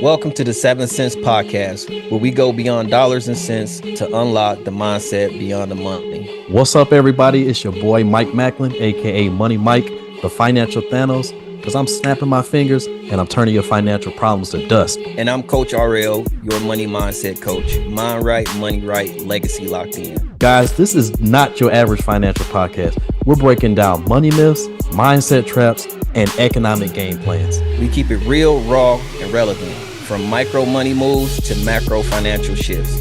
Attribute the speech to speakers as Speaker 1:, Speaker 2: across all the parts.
Speaker 1: Welcome to the 7 Cents Podcast, where we go beyond dollars and cents to unlock the mindset beyond the money.
Speaker 2: What's up, everybody? It's your boy Mike Macklin, aka Money Mike, the financial Thanos, because I'm snapping my fingers and I'm turning your financial problems to dust.
Speaker 1: And I'm Coach RL, your money mindset coach. Mind right, money right, legacy locked in.
Speaker 2: Guys, this is not your average financial podcast. We're breaking down money myths, mindset traps, and economic game plans.
Speaker 1: We keep it real, raw, and relevant, from micro money moves to macro financial shifts.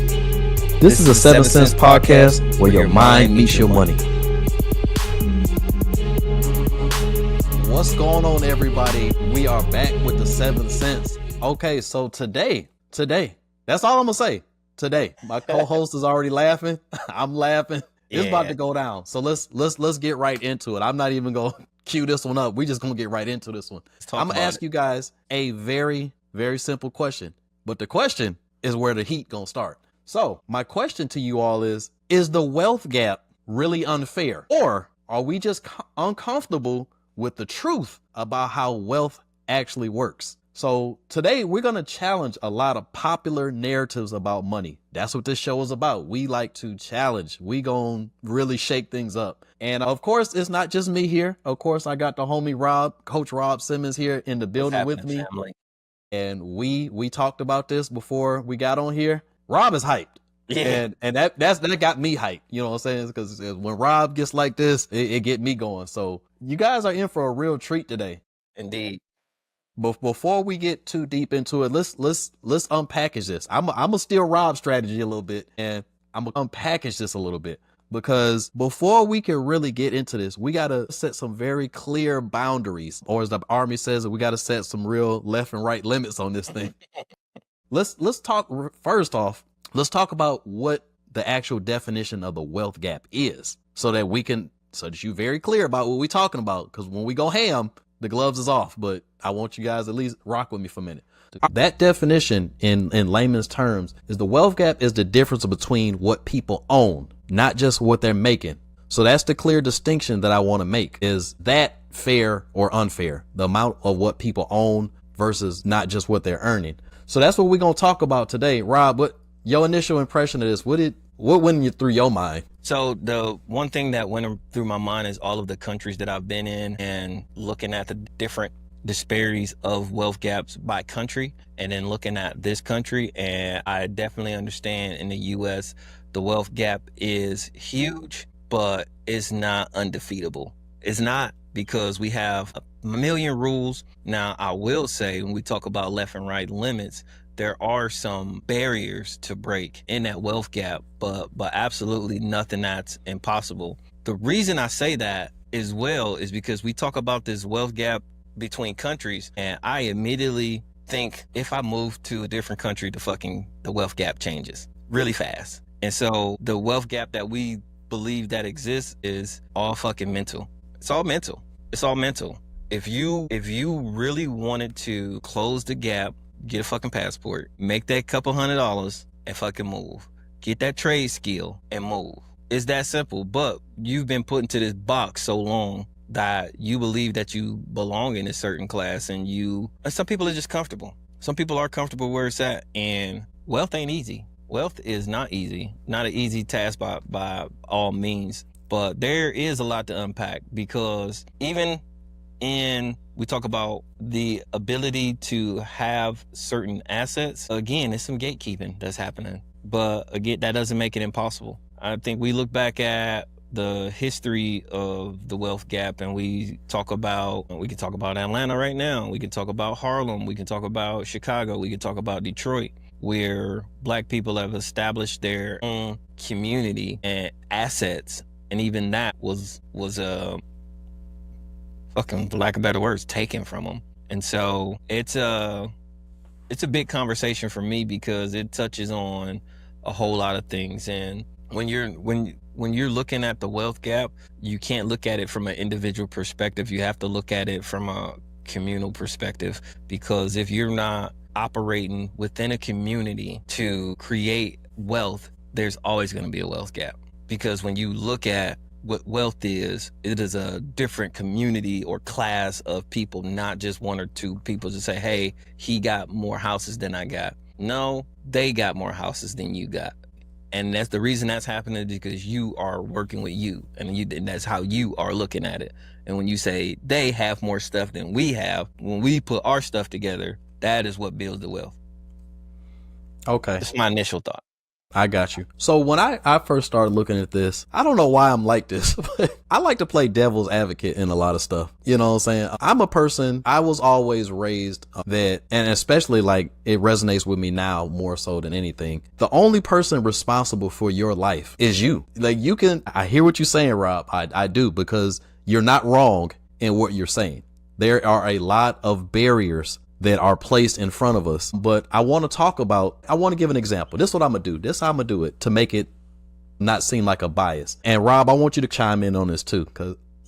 Speaker 2: This is a 7 Cents podcast where your mind meets your money. What's going on, everybody? We are back with the 7 Cents. Okay, so today, that's all I'm gonna say. Today, my co-host is already laughing. I'm laughing. It's about to go down. So let's get right into it. I'm not even gonna cue this one up. We just gonna get right into this one. I'm gonna ask you guys a very, very simple question. But the question is where the heat gonna start. So my question to you all is the wealth gap really unfair? Or are we just uncomfortable with the truth about how wealth actually works? So today we're going to challenge a lot of popular narratives about money. That's what this show is about. We like to challenge. We going to really shake things up. And of course, it's not just me here. Of course, I got the homie Coach Rob Simmons here in the building with me. Family? And we talked about this before we got on here. Rob is hyped. Yeah. And that got me hyped. You know what I'm saying? Because when Rob gets like this, it get me going. So you guys are in for a real treat today.
Speaker 1: Indeed.
Speaker 2: But before we get too deep into it, let's unpackage this. I'm gonna steal Rob's strategy a little bit, and I'm gonna unpackage this a little bit, because before we can really get into this, we gotta set some very clear boundaries, or as the Army says, we gotta set some real left and right limits on this thing. Let's talk first off. Let's talk about what the actual definition of the wealth gap is, so that you're very clear about what we're talking about. Because when we go ham, the gloves is off, but I want you guys at least rock with me for a minute. That definition in layman's terms is the wealth gap is the difference between what people own, not just what they're making. So that's the clear distinction that I want to make. Is that fair or unfair? The amount of what people own versus not just what they're earning. So that's what we're going to talk about today. Rob, what your initial impression of this? What went through your mind?
Speaker 1: So the one thing that went through my mind is all of the countries that I've been in and looking at the different disparities of wealth gaps by country, and then looking at this country. And I definitely understand in the US, the wealth gap is huge, but it's not undefeatable. It's not, because we have a million rules. Now, I will say, when we talk about left and right limits, there are some barriers to break in that wealth gap, but absolutely nothing that's impossible. The reason I say that as well is because we talk about this wealth gap between countries, and I immediately think if I move to a different country, the wealth gap changes really fast. And so the wealth gap that we believe that exists is all fucking mental. It's all mental. It's all mental. If you really wanted to close the gap, get a fucking passport, make that couple $100 and fucking move. Get that trade skill and move. It's that simple. But you've been put into this box so long that you believe that you belong in a certain class, and some people are just comfortable. Some people are comfortable where it's at, and wealth ain't easy. Wealth is not easy. Not an easy task by all means. But there is a lot to unpack, because even we talk about the ability to have certain assets. Again, it's some gatekeeping that's happening. But again, that doesn't make it impossible. I think we look back at the history of the wealth gap, and we can talk about Atlanta right now. We can talk about Harlem. We can talk about Chicago. We can talk about Detroit, where Black people have established their own community and assets. And even that was fucking, for lack of better words, taken from them. And so it's a big conversation for me, because it touches on a whole lot of things. And when you're looking at the wealth gap, you can't look at it from an individual perspective. You have to look at it from a communal perspective, because if you're not operating within a community to create wealth, there's always going to be a wealth gap. Because when you look at what wealth is. It is a different community or class of people, not just one or two people to say, hey, he got more houses than I got. No, they got more houses than you got. And that's the reason that's happening, because you are working with you, and that's how you are looking at it. And when you say they have more stuff than we have, when we put our stuff together, that is what builds the wealth.
Speaker 2: Okay.
Speaker 1: That's my initial thought.
Speaker 2: I got you. So when I first started looking at this, I don't know why I'm like this, but I like to play devil's advocate in a lot of stuff. You know what I'm saying? I'm a person, I was always raised that, and especially like it resonates with me now more so than anything. The only person responsible for your life is you. Like I hear what you're saying, Rob. I do, because you're not wrong in what you're saying. There are a lot of barriers that are placed in front of us. But I want to give an example. This is what I'm going to do. This is how I'm going to do it to make it not seem like a bias. And Rob, I want you to chime in on this too.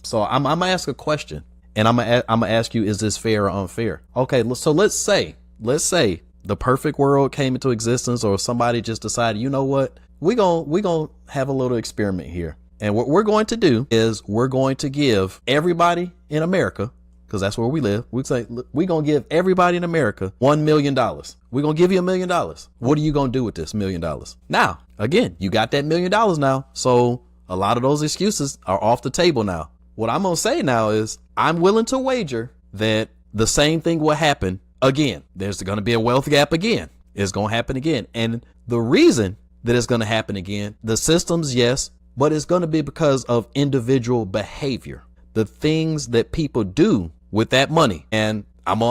Speaker 2: So I'm going to ask a question, and I'm going to ask you, is this fair or unfair? Okay. So let's say the perfect world came into existence, or somebody just decided, you know what, we're going to have a little experiment here. And what we're going to do is we're going to give everybody in America, because that's where we live, we say, we're going to give everybody in America $1 million. We're going to give you $1 million. What are you going to do with this $1 million? Now, again, you got that $1 million now. So a lot of those excuses are off the table now. What I'm going to say now is I'm willing to wager that the same thing will happen again. There's going to be a wealth gap again. It's going to happen again. And the reason that it's going to happen again, the systems, yes, but it's going to be because of individual behavior, the things that people do with that money. And I'm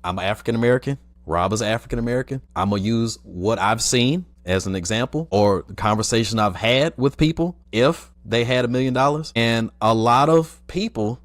Speaker 2: African American. Rob is African American. I'm gonna use what I've seen as an example, or the conversation I've had with people if they had $1 million. And a lot of people,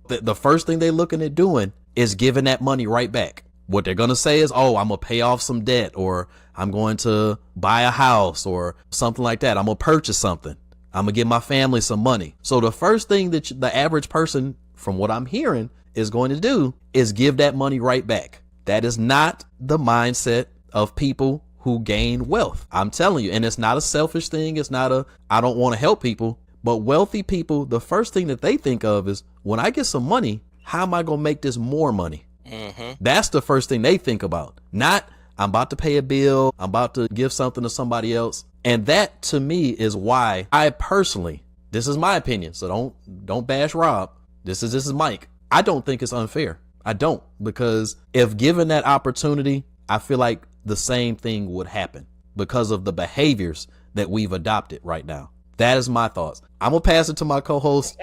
Speaker 2: the first thing they're looking at doing is giving that money right back. What they're gonna say is, oh, I'm gonna pay off some debt, or I'm going to buy a house or something like that. I'm gonna purchase something. I'm gonna give my family some money. So the first thing that the average person, from what I'm hearing, is going to do is give that money right back. That is not the mindset of people who gain wealth. I'm telling you, and it's not a selfish thing. It's not I don't want to help people, but wealthy people, the first thing that they think of is, when I get some money, how am I going to make this more money? Mm-hmm. That's the first thing they think about. Not, I'm about to pay a bill, I'm about to give something to somebody else. And that, to me, is why I personally, this is my opinion, so don't bash Rob. This is Mike. I don't think it's unfair. I don't, because if given that opportunity, I feel like the same thing would happen because of the behaviors that we've adopted right now. That is my thoughts. I'm going to pass it to my co-host.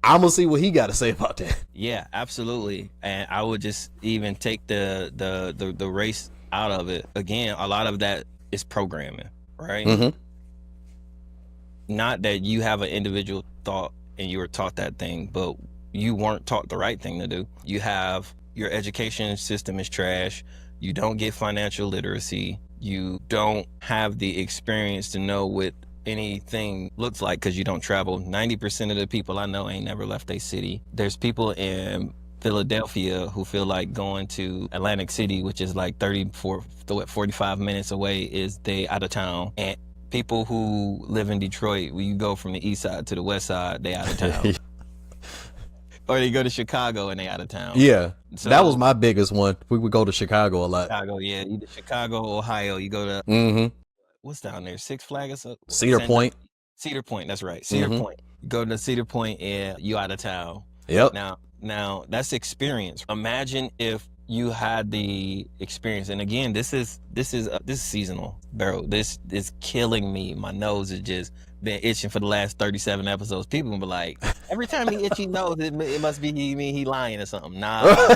Speaker 2: I'm going to see what he got to say about that.
Speaker 1: Yeah, absolutely. And I would just even take the race out of it. Again, a lot of that is programming, right? Mm-hmm. Not that you have an individual thought and you were taught that thing, but you weren't taught the right thing to do. You have, your education system is trash. You don't get financial literacy. You don't have the experience to know what anything looks like because you don't travel. 90% of the people I know ain't never left their city. There's people in Philadelphia who feel like going to Atlantic City, which is like 45 minutes away, is they out of town. And people who live in Detroit, when you go from the east side to the west side, they out of town. Or they go to Chicago and they out of town.
Speaker 2: Yeah, so that was my biggest one. We would go to Chicago a lot.
Speaker 1: Chicago, yeah. Either Chicago, Ohio. You go to, what's down there? Six Flags?
Speaker 2: Cedar Point.
Speaker 1: Cedar Point, that's right. Cedar Point. You go to Cedar Point and you out of town.
Speaker 2: Yep.
Speaker 1: Now that's experience. Imagine if you had the experience. And again, this is seasonal, bro. This is killing me. My nose has just been itching for the last 37 episodes. People will be like, every time he itchy nose, it must be he lying or something. Nah,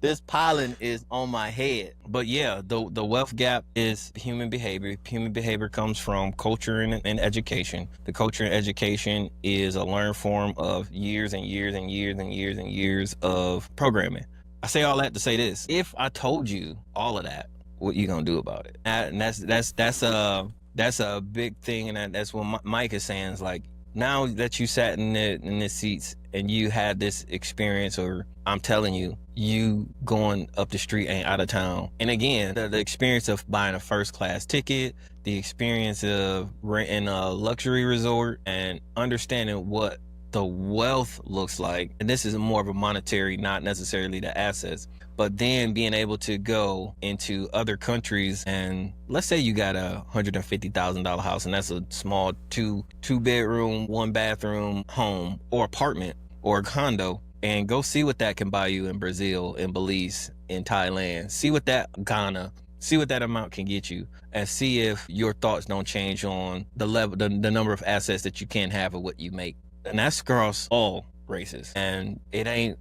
Speaker 1: this pollen is on my head. But yeah, the wealth gap is human behavior. Human behavior comes from culture and education. The culture and education is a learned form of years and years and years and years and years of programming. I say all that to say this: if I told you all of that, what you gonna do about it? And that's a big thing, and that's what Mike is saying is like, now that you sat in the seats and you had this experience, or I'm telling you, you going up the street ain't out of town. And again, the experience of buying a first class ticket, the experience of renting a luxury resort, and understanding what the wealth looks like. And this is more of a monetary, not necessarily the assets, but then being able to go into other countries, and let's say you got a $150,000 house, and that's a small two bedroom, 1 bathroom home or apartment or condo, and go see what that can buy you in Brazil, in Belize, in Thailand. See what that Ghana, see what that amount can get you, and see if your thoughts don't change on the level, the number of assets that you can have or what you make. And that's across all races. And it ain't,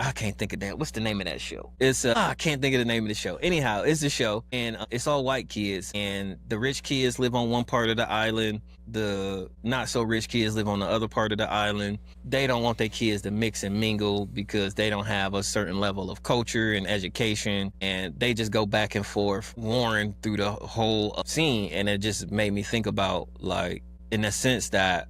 Speaker 1: I can't think of that. What's the name of that show? It's, I can't think of the name of the show. Anyhow, it's a show, and it's all white kids, and the rich kids live on one part of the island. The not so rich kids live on the other part of the island. They don't want their kids to mix and mingle because they don't have a certain level of culture and education, and they just go back and forth warring through the whole scene. And it just made me think about, like, in the sense that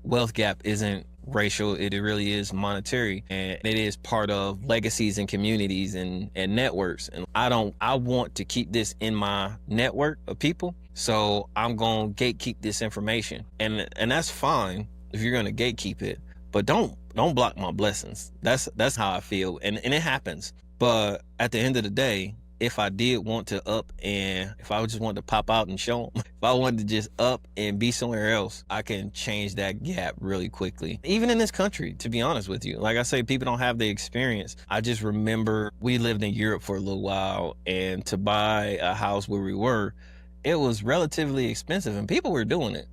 Speaker 1: wealth gap isn't racial, it really is monetary, and it is part of legacies and communities and networks. And I want to keep this in my network of people, so I'm gonna gatekeep this information, and that's fine if you're gonna gatekeep it, but don't block my blessings. That's how I feel, and it happens. But at the end of the day, if I did want to up, and if I just wanted to pop out and show them, if I wanted to just up and be somewhere else, I can change that gap really quickly. Even in this country, to be honest with you. Like I say, people don't have the experience. I just remember we lived in Europe for a little while, and to buy a house where we were, it was relatively expensive, and people were doing it.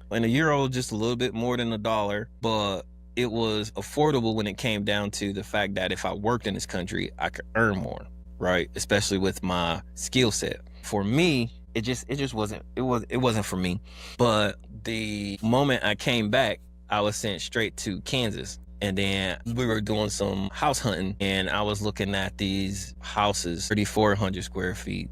Speaker 1: And the euro just a little bit more than $1, but it was affordable when it came down to the fact that if I worked in this country, I could earn more. Right, especially with my skill set. For me, it just wasn't for me. But the moment I came back, I was sent straight to Kansas, and then we were doing some house hunting, and I was looking at these houses, 3,400 square feet,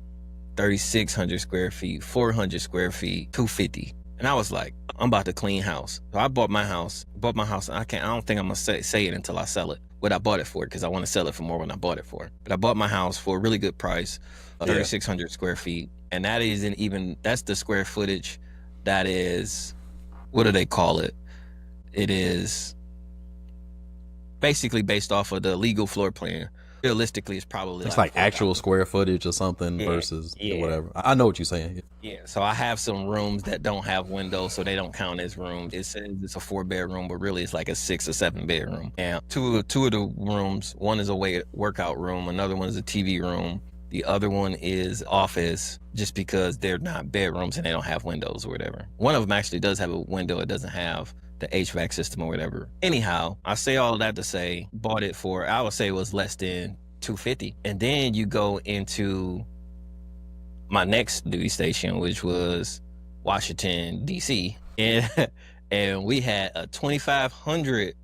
Speaker 1: 3,600 square feet, 400 square feet, 250. And I was like, I'm about to clean house. So I bought my house. I don't think I'm gonna say it until I sell it. What I bought it for, because I want to sell it for more when I bought it for. But I bought my house for a really good price, 3,600 square feet. And that isn't even, that's the square footage that is, what do they call it? It is basically based off of the legal floor plan. Realistically, it's probably
Speaker 2: it's like actual square footage or something versus whatever. I know what you're saying.
Speaker 1: Yeah, so I have some rooms that don't have windows, so they don't count as rooms. It says it's a 4-bedroom, but really it's like a 6 or 7 bedroom. And two of the rooms, one is a workout room, another one is a TV room. The other one is office, just because they're not bedrooms and they don't have windows or whatever. One of them actually does have a window. It doesn't have the HVAC system or whatever. Anyhow, I say all that to say, bought it for, I would say it was less than $250. And then you go into my next duty station, which was Washington, D.C. And we had a 2,500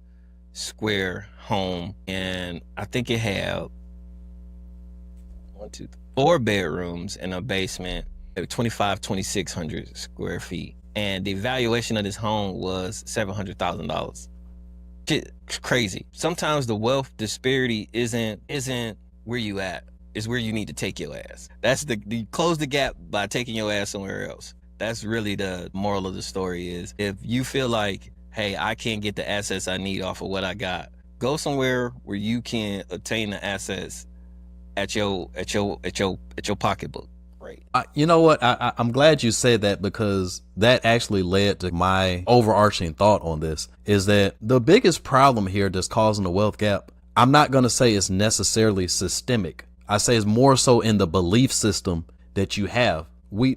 Speaker 1: square home, and I think it had 4 bedrooms and a basement, 2,600 square feet. And the valuation of this home was $700,000. Crazy. Sometimes the wealth disparity isn't where you at. It's where you need to take your ass. That's you close the gap by taking your ass somewhere else. That's really the moral of the story. Is if you feel like, hey, I can't get the assets I need off of what I got, go somewhere where you can obtain the assets at your pocketbook. Right.
Speaker 2: You know what? I'm glad you said that, because that actually led to my overarching thought on this, is that the biggest problem here that's causing the wealth gap, I'm not going to say it's necessarily systemic. I say it's more so in the belief system that you have.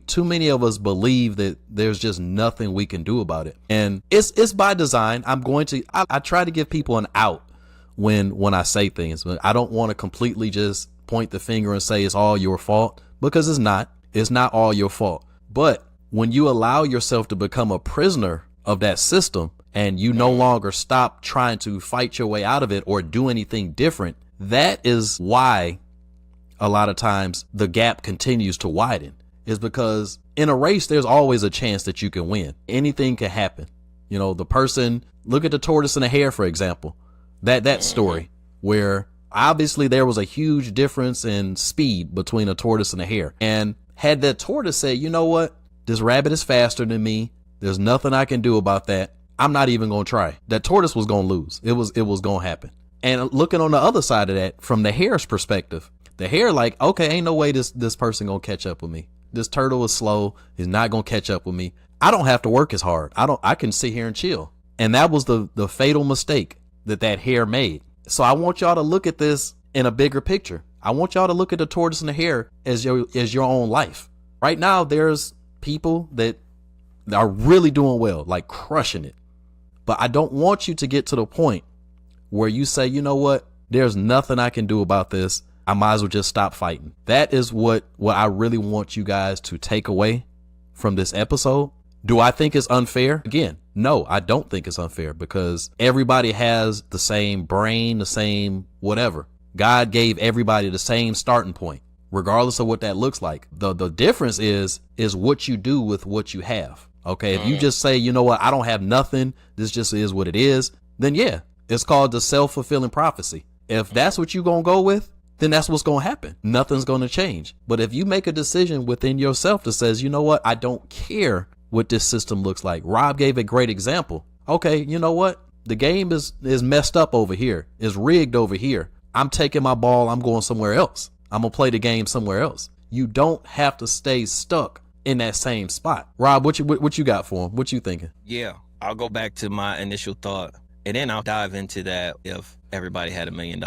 Speaker 2: Too many of us believe that there's just nothing we can do about it. And it's by design. I try to give people an out when I say things, but I don't want to completely just point the finger and say it's all your fault. Because it's not all your fault. But when you allow yourself to become a prisoner of that system, and you no longer stop trying to fight your way out of it or do anything different, that is why a lot of times the gap continues to widen. Is because in a race, there's always a chance that you can win. Anything can happen. You know, the person, look at the tortoise and the hare, for example, that story where obviously there was a huge difference in speed between a tortoise and a hare. And had that tortoise said, you know what, this rabbit is faster than me. There's nothing I can do about that. I'm not even going to try. That tortoise was going to lose. It was going to happen. And looking on the other side of that, from the hare's perspective, the hare like, okay, ain't no way this person going to catch up with me. This turtle is slow. He's not going to catch up with me. I don't have to work as hard. I can sit here and chill. And that was the fatal mistake that hare made. So I want y'all to look at this in a bigger picture. I want y'all to look at the tortoise and the hare as your own life. Right now, there's people that are really doing well, like crushing it. But I don't want you to get to the point where you say, you know what, there's nothing I can do about this. I might as well just stop fighting. That is what I really want you guys to take away from this episode. Do I think it's unfair? Again, no, I don't think it's unfair, because everybody has the same brain, the same whatever. God gave everybody the same starting point, regardless of what that looks like. The difference is what you do with what you have. Okay, if you just say, you know what, I don't have nothing, this just is what it is, then yeah, it's called the self-fulfilling prophecy. If that's what you're going to go with, then that's what's going to happen. Nothing's going to change. But if you make a decision within yourself that says, you know what, I don't care what this system looks like. Rob gave a great example. Okay, you know what? The game is messed up over here. It's rigged over here. I'm taking my ball. I'm going somewhere else. I'm going to play the game somewhere else. You don't have to stay stuck in that same spot. Rob, what you got for him? What you thinking?
Speaker 1: Yeah, I'll go back to my initial thought, and then I'll dive into that if everybody had $1 million.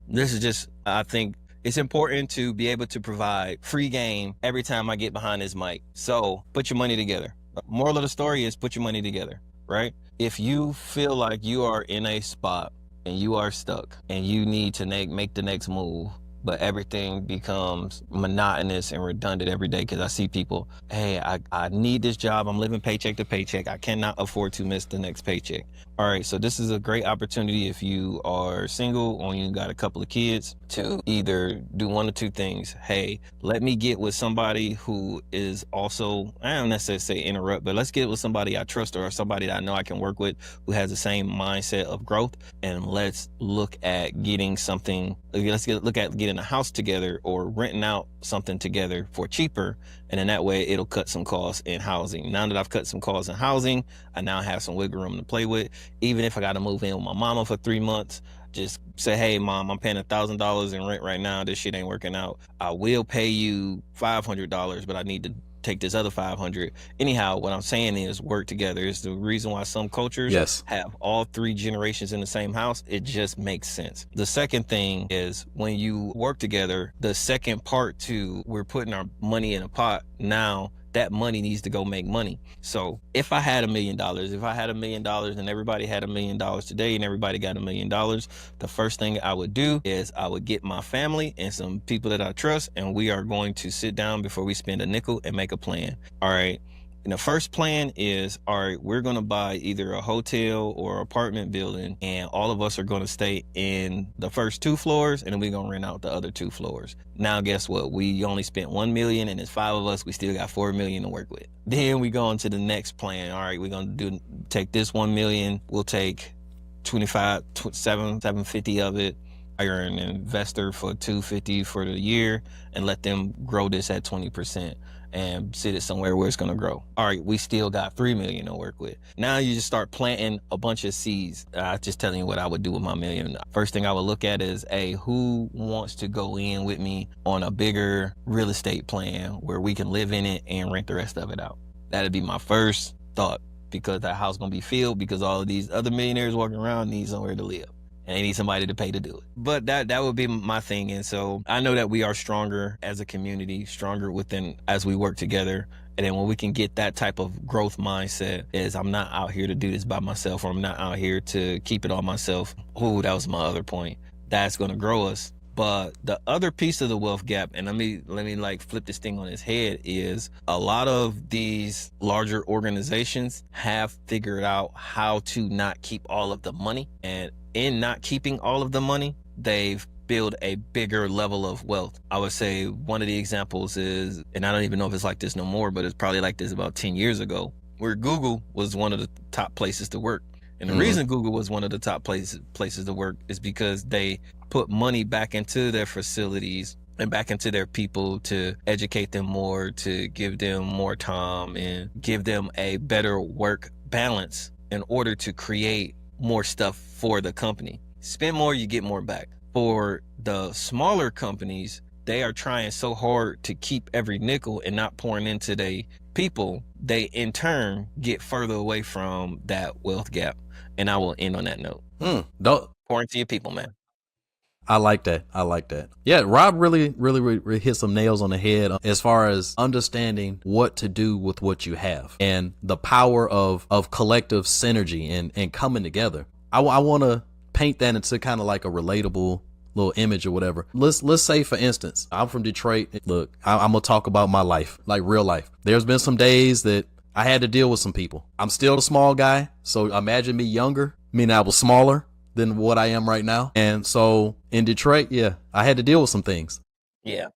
Speaker 1: This is just, I think it's important to be able to provide free game every time I get behind this mic. So put your money together. Moral of the story is put your money together, right? If you feel like you are in a spot and you are stuck and you need to make the next move, but everything becomes monotonous and redundant every day, because I see people, hey, I need this job. I'm living paycheck to paycheck. I cannot afford to miss the next paycheck. All right, so this is a great opportunity if you are single or you got a couple of kids to either do one or two things. Hey, let me get with somebody who is also, I don't necessarily say interrupt, but let's get with somebody I trust or somebody that I know I can work with who has the same mindset of growth, and let's look at getting something, look at getting a house together or renting out something together for cheaper. And in that way, it'll cut some costs in housing. Now that I've cut some costs in housing, I now have some wiggle room to play with. Even if I got to move in with my mama for 3 months, just say, hey, mom, I'm paying $1,000 in rent right now. This shit ain't working out. I will pay you $500, but I need to take this other 500. Anyhow, what I'm saying is work together. It's the reason why some cultures have all 3 generations in the same house. It just makes sense. The second thing is when you work together, the second part to we're putting our money in a pot now, that money needs to go make money. So if I had $1 million, and everybody had $1 million today and everybody got $1 million, the first thing I would do is I would get my family and some people that I trust, and we are going to sit down before we spend a nickel and make a plan. All right. And the first plan is, all right, we're going to buy either a hotel or apartment building, and all of us are going to stay in the first 2 floors, and then we're going to rent out the other 2 floors. Now, guess what? We only spent $1 million, and it's 5 of us. We still got $4 million to work with. Then we go on to the next plan. All right, we're going to take this $1 million. We'll take 750 of it. Hire an investor for $250 for the year and let them grow this at 20%. And sit it somewhere where it's going to grow. All right, we still got $3 million to work with. Now you just start planting a bunch of seeds. Just telling you what I would do with my $1 million. First thing I would look at is, hey, who wants to go in with me on a bigger real estate plan where we can live in it and rent the rest of it out? That'd be my first thought, because that house going to be filled because all of these other millionaires walking around need somewhere to live. And they need somebody to pay to do it. But that would be my thing. And so I know that we are stronger as a community, stronger within as we work together. And then when we can get that type of growth mindset is, I'm not out here to do this by myself, or I'm not out here to keep it all myself. Ooh, that was my other point. That's going to grow us. But the other piece of the wealth gap, and let me like flip this thing on its head, is a lot of these larger organizations have figured out how to not keep all of the money. And in not keeping all of the money, they've built a bigger level of wealth. I would say one of the examples is, and I don't even know if it's like this no more, but it's probably like this about 10 years ago, where Google was one of the top places to work. And the reason Google was one of the top places to work is because they put money back into their facilities and back into their people to educate them more, to give them more time and give them a better work balance in order to create more stuff for the company. Spend more, you get more back. For the smaller companies, they are trying so hard to keep every nickel and not pouring into their people. They in turn get further away from that wealth gap. And I will end on that note. Pour into your people, man.
Speaker 2: I like that. I like that. Yeah, Rob really hit some nails on the head as far as understanding what to do with what you have and the power of collective synergy and coming together. I want to paint that into kind of like a relatable little image or whatever. Let's say, for instance, I'm from Detroit. Look, I'm gonna talk about my life, like real life. There's been some days that I had to deal with some people. I'm still a small guy, so imagine me younger, meaning I was smaller than what I am right now. And so in Detroit, yeah, I had to deal with some things.
Speaker 1: Yeah.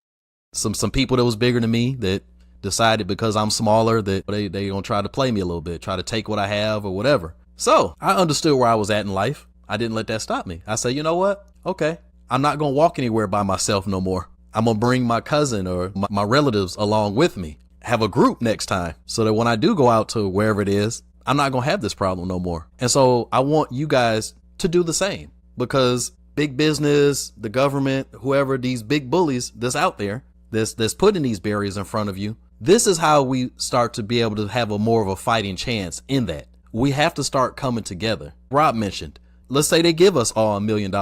Speaker 2: Some people that was bigger than me that decided because I'm smaller that they gonna try to play me a little bit, try to take what I have or whatever. So I understood where I was at in life. I didn't let that stop me. I said, you know what? Okay, I'm not gonna walk anywhere by myself no more. I'm gonna bring my cousin or my relatives along with me. Have a group next time so that when I do go out to wherever it is, I'm not gonna have this problem no more. And so I want you guys to do the same, because big business, the government, whoever, these big bullies that's out there, that's putting these barriers in front of you, this is how we start to be able to have a more of a fighting chance in that. We have to start coming together. Rob mentioned, let's say they give us all $1 million.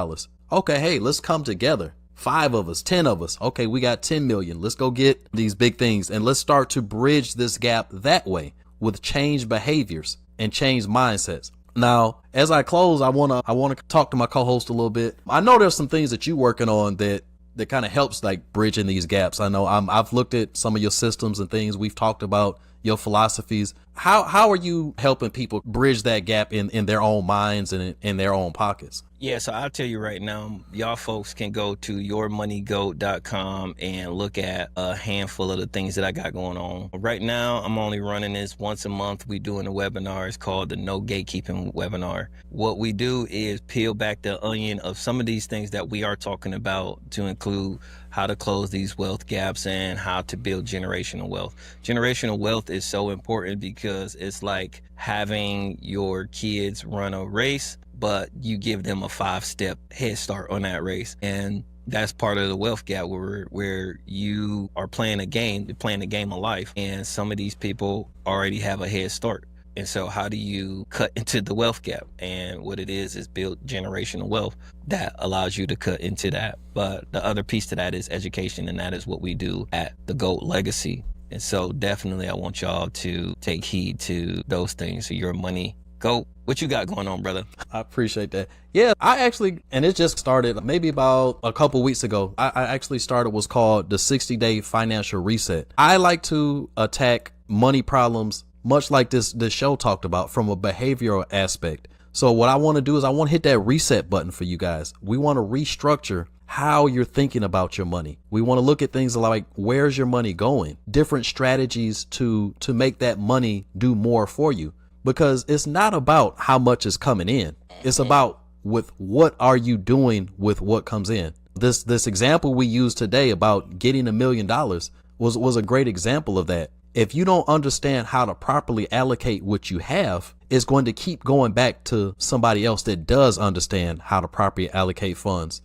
Speaker 2: Okay, hey, let's come together. 5 of us, 10 of us. Okay, we got 10 million. Let's go get these big things and let's start to bridge this gap that way with changed behaviors and changed mindsets. Now, as I close, I want to talk to my co-host a little bit. I know there's some things that you're working on that kind of helps like bridging these gaps. I know I've looked at some of your systems and things. We've talked about your philosophies. How are you helping people bridge that gap in their own minds and in their own pockets?
Speaker 1: Yeah, so I'll tell you right now, y'all folks can go to yourmoneygoat.com and look at a handful of the things that I got going on. Right now, I'm only running this once a month. We doing a webinar. It's called the No Gatekeeping webinar. What we do is peel back the onion of some of these things that we are talking about, to include how to close these wealth gaps and how to build generational wealth. Generational wealth is so important because it's like having your kids run a race, but you give them a 5-step head start on that race. And that's part of the wealth gap where you are playing a game of life. And some of these people already have a head start. And so how do you cut into the wealth gap? And what it is build generational wealth that allows you to cut into that. But the other piece to that is education, and that is what we do at the GOAT Legacy. And so definitely I want y'all to take heed to those things. So Your Money Goat, what you got going on, brother?
Speaker 2: I appreciate that. Yeah, I actually, and it just started maybe about a couple weeks ago. I actually started what's called the 60-day financial reset. I like to attack money problems much like this show talked about, from a behavioral aspect. So what I want to do is I want to hit that reset button for you guys. We want to restructure how you're thinking about your money. We want to look at things like, where's your money going? Different strategies to make that money do more for you. Because it's not about how much is coming in. It's about with what are you doing with what comes in. This example we used today about getting $1 million was a great example of that. If you don't understand how to properly allocate what you have, it's going to keep going back to somebody else that does understand how to properly allocate funds.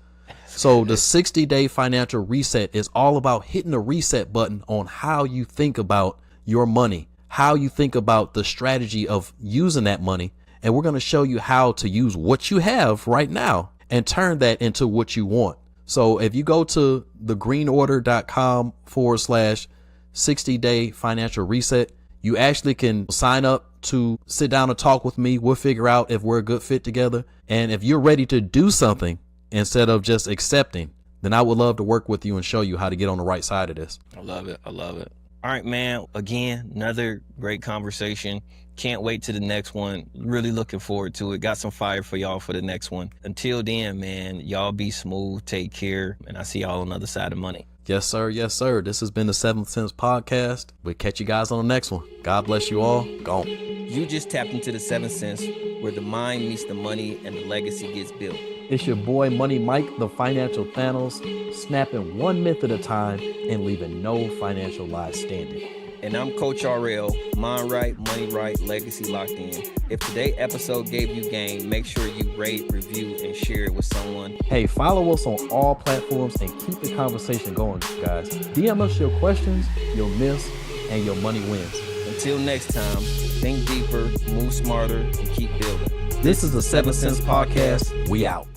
Speaker 2: So the 60-day financial reset is all about hitting the reset button on how you think about your money, how you think about the strategy of using that money. And we're going to show you how to use what you have right now and turn that into what you want. So if you go to thegreenorder.com/60-day financial reset, you actually can sign up to sit down and talk with me. We'll figure out if we're a good fit together. And if you're ready to do something instead of just accepting, then I would love to work with you and show you how to get on the right side of this.
Speaker 1: I love it. I love it. All right, man. Again, another great conversation. Can't wait to the next one. Really looking forward to it. Got some fire for y'all for the next one. Until then, man, y'all be smooth. Take care. And I see y'all on the other side of money.
Speaker 2: Yes, sir. Yes, sir. This has been the 7th Sense Podcast. We'll catch you guys on the next one. God bless you all. Gone.
Speaker 1: You just tapped into the 7th Sense, where the mind meets the money and the legacy gets built.
Speaker 2: It's your boy Money Mike, the financial Thanos, snapping one myth at a time and leaving no financial lies standing.
Speaker 1: And I'm Coach RL, mind right, money right, legacy locked in. If today's episode gave you game, make sure you rate, review, and share it with someone.
Speaker 2: Hey, follow us on all platforms and keep the conversation going, guys. DM us your questions, your myths, and your money wins.
Speaker 1: Until next time, think deeper, move smarter, and keep building.
Speaker 2: This is the 7th Sense Podcast. We out.